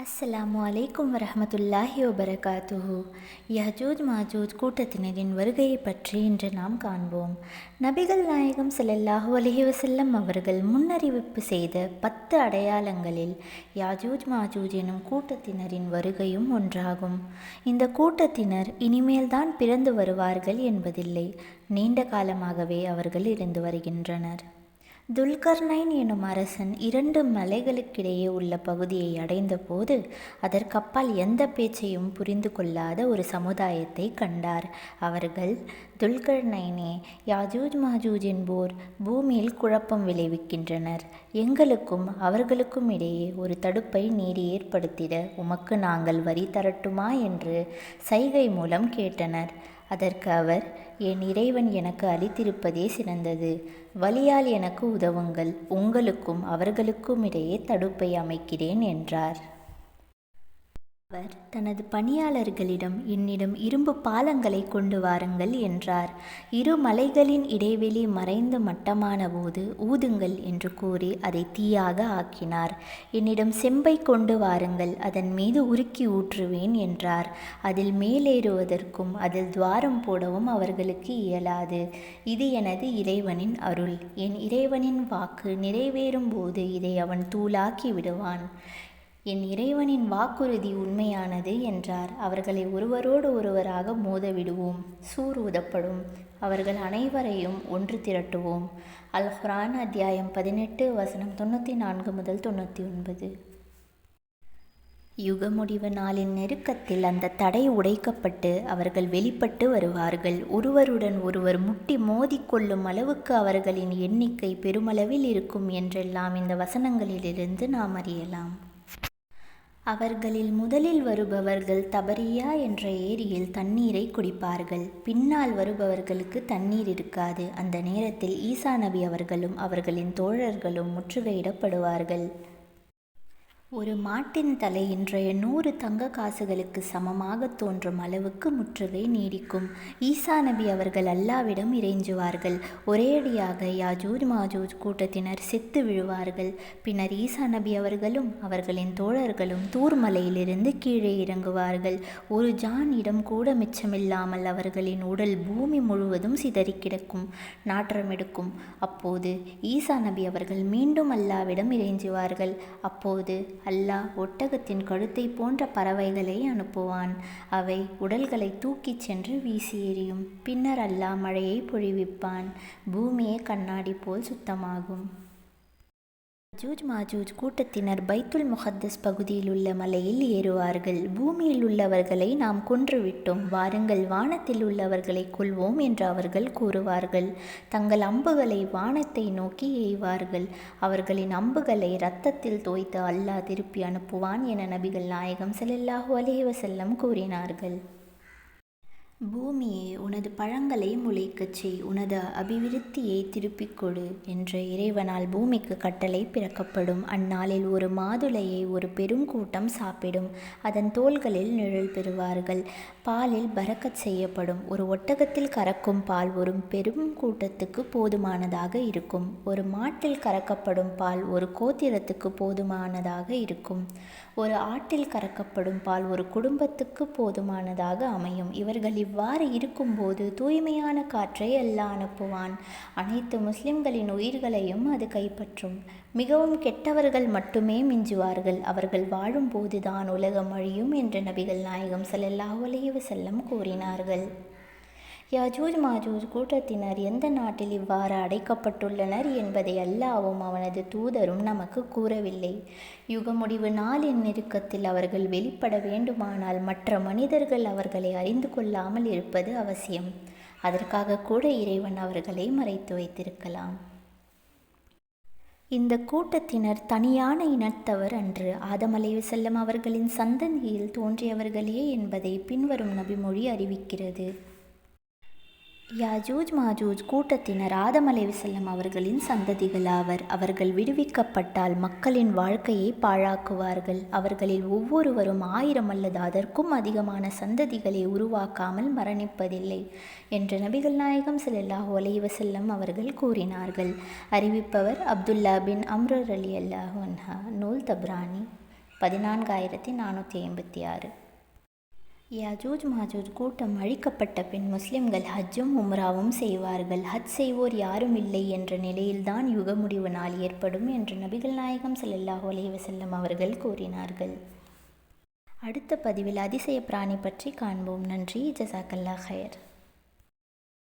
அஸ்ஸலாமு அலைக்கும் வரஹமத்துல்லாஹி வபரகாத்துஹு. யஜூஜ் மாஜூஜ் கூட்டத்தினரின் வருகையை பற்றி இன்று நாம் காண்போம். நபிகள் நாயகம் ஸல்லல்லாஹு அலைஹி வஸல்லம் அவர்கள் முன்னறிவிப்பு செய்த 10 அடையாளங்களில் யாஜூஜ் மாஜூஜ் எனும் கூட்டத்தினரின் வருகையும் ஒன்றாகும். இந்த கூட்டத்தினர் இனிமேல்தான் பிறந்து வருவார்கள் என்பதில்லை, நீண்ட காலமாகவே அவர்கள் இருந்து வருகின்றனர். துல்கர்னைன் எனும் அரசன் 2 மலைகளுக்கிடையே உள்ள பகுதியை அடைந்தபோது அதற்கப்பால் எந்த பேச்சையும் புரிந்து கொள்ளாத ஒரு சமுதாயத்தை கண்டார். அவர்கள், துல்கர்னைனே, யாஜூஜ் மாஜூஜ் என்போர் பூமியில் குழப்பம் விளைவிக்கின்றனர். எங்களுக்கும் அவர்களுக்கும் இடையே ஒரு தடுப்பை நீர் ஏற்படுத்திட உமக்கு நாங்கள் வரி தரட்டுமா என்று சைகை மூலம் கேட்டனர். அதற்கு அவர், என் இறைவன் எனக்கு அளித்திருப்பதே சிறந்தது, வலியால் எனக்கு உதவுங்கள், உங்களுக்கும் அவர்களுக்கும் இடையே தடுப்பை அமைக்கிறேன் என்றார். அவர் தனது பணியாளர்களிடம், என்னிடம் இரும்பு பாலங்களை கொண்டு வாருங்கள் என்றார். 2 மலைகளின் இடைவெளி மறைந்து மட்டமான போது ஊதுங்கள் என்று கூறி அதை தீயாக ஆக்கினார். என்னிடம் செம்பை கொண்டு வாருங்கள், அதன் மீது உருக்கி ஊற்றுவேன் என்றார். அதில் மேலேறுவதற்கும் அதில் துவாரம் போடவும் அவர்களுக்கு இயலாது. இது எனது இறைவனின் அருள், என் இறைவனின் வாக்கு நிறைவேறும் போது இதை அவன் தூளாக்கி விடுவான். என் இறைவனின் வாக்குறுதி உண்மையானது என்றார். அவர்களை ஒருவரோடு ஒருவராக மோதவிடுவோம், சூர் ஊதப்படும், அவர்கள் அனைவரையும் ஒன்று திரட்டுவோம். அல் குர்ஆன் அத்தியாயம் 18 வசனம் 94 முதல் 99. யுக முடிவு நாளின் நெருக்கத்தில் அந்த தடை உடைக்கப்பட்டு அவர்கள் வெளிப்பட்டு வருவார்கள். ஒருவருடன் ஒருவர் முட்டி மோதிக்கொள்ளும் அளவுக்கு அவர்களின் எண்ணிக்கை பெருமளவில் இருக்கும் என்றெல்லாம் இந்த வசனங்களிலிருந்து நாம் அறியலாம். அவர்களில் முதலில் வருபவர்கள் தபரியா என்ற ஏரியில் தண்ணீரை குடிப்பார்கள். பின்னால் வருபவர்களுக்கு தண்ணீர் இருக்காது. அந்த நேரத்தில் ஈசா நபி அவர்களும் அவர்களின் தோழர்களும் முற்றுகையிடப்படுவார்கள். ஒரு மாட்டின் தலை இன்றைய 100 தங்க காசுகளுக்கு சமமாக தோன்றும் அளவுக்கு முற்றுகை நீடிக்கும். ஈசா நபி அவர்கள் அல்லாவிடம் இறைஞ்சுவார்கள். ஒரேடியாக யாஜூஜ் மாஜூஜ் கூட்டத்தினர் செத்து விழுவார்கள். பின்னர் ஈசா நபி அவர்களும் அவர்களின் தோழர்களும் தூர் மலையிலிருந்து கீழே இறங்குவார்கள். ஒரு ஜான் இடம் கூட மிச்சமில்லாமல் அவர்களின் உடல் பூமி முழுவதும் சிதறி கிடக்கும், நாற்றமெடுக்கும். அப்போது ஈசா நபி அவர்கள் மீண்டும் அல்லாவிடம் இறைஞ்சுவார்கள். அப்போது அல்லாஹ் ஒட்டகத்தின் கழுத்தை போன்ற பறவைகளை அனுப்புவான். அவை உடல்களை தூக்கிச் சென்று வீசி எறியும். பின்னர் அல்லாஹ் மழையை பொழிவிப்பான். பூமியே கண்ணாடி போல் சுத்தமாகும். யாஜூஜ் மாஜூஜ் கூட்டத்தினர் பைத்துல் முகத்தஸ் பகுதியில் உள்ள மலையில் ஏறுவார்கள். பூமியில் உள்ளவர்களை நாம் கொன்றுவிட்டோம், வாருங்கள் வானத்தில் உள்ளவர்களை கொல்வோம் என்று அவர்கள் கூறுவார்கள். தங்கள் அம்புகளை வானத்தை நோக்கி எய்வார்கள். அவர்களின் அம்புகளை இரத்தத்தில் தோய்த்து அல்லாஹ் திருப்பி அனுப்புவான் என நபிகள் நாயகம் ஸல்லல்லாஹு அலைஹி வஸல்லம் கூறினார்கள். பூமியே, உனது பழங்களை முளைக்கச் செய், உனது அபிவிருத்தியை திருப்பிக் கொடு என்ற இறைவனால் பூமிக்கு கட்டளை பிறக்கப்படும். அந்நாளில் ஒரு மாதுளையை ஒரு பெருங்கூட்டம் சாப்பிடும். அதன் தோள்களில் நிழல் பெறுவார்கள். பாலில் பரக்கத் செய்யப்படும். ஒரு ஒட்டகத்தில் கறக்கும் பால் ஒரு பெரும் கூட்டத்துக்கு போதுமானதாக இருக்கும். ஒரு மாட்டில் கறக்கப்படும் பால் ஒரு கோத்திரத்துக்கு போதுமானதாக இருக்கும். ஒரு ஆட்டில் கறக்கப்படும் பால் ஒரு குடும்பத்துக்கு போதுமானதாக அமையும். இவர்கள் இவ்வாறு இருக்கும்போது தூய்மையான காற்றை அல்லாஹ் அனுப்புவான். அனைத்து முஸ்லிம்களின் உயிர்களையும் அது கைப்பற்றும். மிகவும் கெட்டவர்கள் மட்டுமே மிஞ்சுவார்கள். அவர்கள் வாழும்போதுதான் உலகம் அழியும் என்று நபிகள் நாயகம் ஸல்லல்லாஹு அலைஹி வஸல்லம் கூறினார்கள். யாஜூஜ் மாஜூஜ் கூட்டத்தினர் எந்த நாட்டில் இவ்வாறு அடைக்கப்பட்டுள்ளனர் என்பதை அல்லாஹ்வும் அவனது தூதரும் நமக்கு கூறவில்லை. யுக முடிவு நாளின் நெருக்கத்தில் அவர்கள் வெளிப்பட வேண்டுமானால் மற்ற மனிதர்கள் அவர்களை அறிந்து கொள்ளாமல் இருப்பது அவசியம். அதற்காக கூட இறைவன் அவர்களை மறைத்து வைத்திருக்கலாம். இந்த கூட்டத்தினர் தனியான இனத்தவர் அன்று. ஆதம் அலைஹிஸ்ஸலாம் அவர்களின் சந்ததியில் தோன்றியவர்களே என்பதை பின்வரும் நபிமொழி அறிவிக்கிறது. யாஜூஜ் மாஜூஜ் கூட்டத்தினர் ஆதம் அலைஹிஸ்ஸலாம் அவர்களின் சந்ததிகளாவர். அவர்கள் விடுவிக்கப்பட்டால் மக்களின் வாழ்க்கையை பாழாக்குவார்கள். அவர்களில் ஒவ்வொருவரும் 1000 அல்லது அதற்கும் அதிகமான சந்ததிகளை உருவாக்காமல் மரணிப்பதில்லை என்று நபிகள் நாயகம் ஸல்லல்லாஹு அலைஹி வஸல்லம் அவர்கள் கூறினார்கள். அறிவிப்பவர் அப்துல்லா பின் அம்ர் ரலியல்லாஹு அன்ஹு. நூல் தப்ரானி. 14,456. யாஜூஜ் மாஜூஜ் கூட்டம் அழிக்கப்பட்ட பின் முஸ்லிம்கள் ஹஜ்ஜும் உம்ராவும் செய்வார்கள். ஹஜ் செய்வோர் யாரும் இல்லை என்ற நிலையில்தான் யுக முடிவு நாள் ஏற்படும் என்று நபிகள் நாயகம் ஸல்லல்லாஹு அலைஹி வஸல்லம் அவர்கள் கூறினார்கள். அடுத்த பதிவில் அதிசய பிராணி பற்றி காண்போம். நன்றி. ஜஸாக்கல்லாஹ் ஹைர்.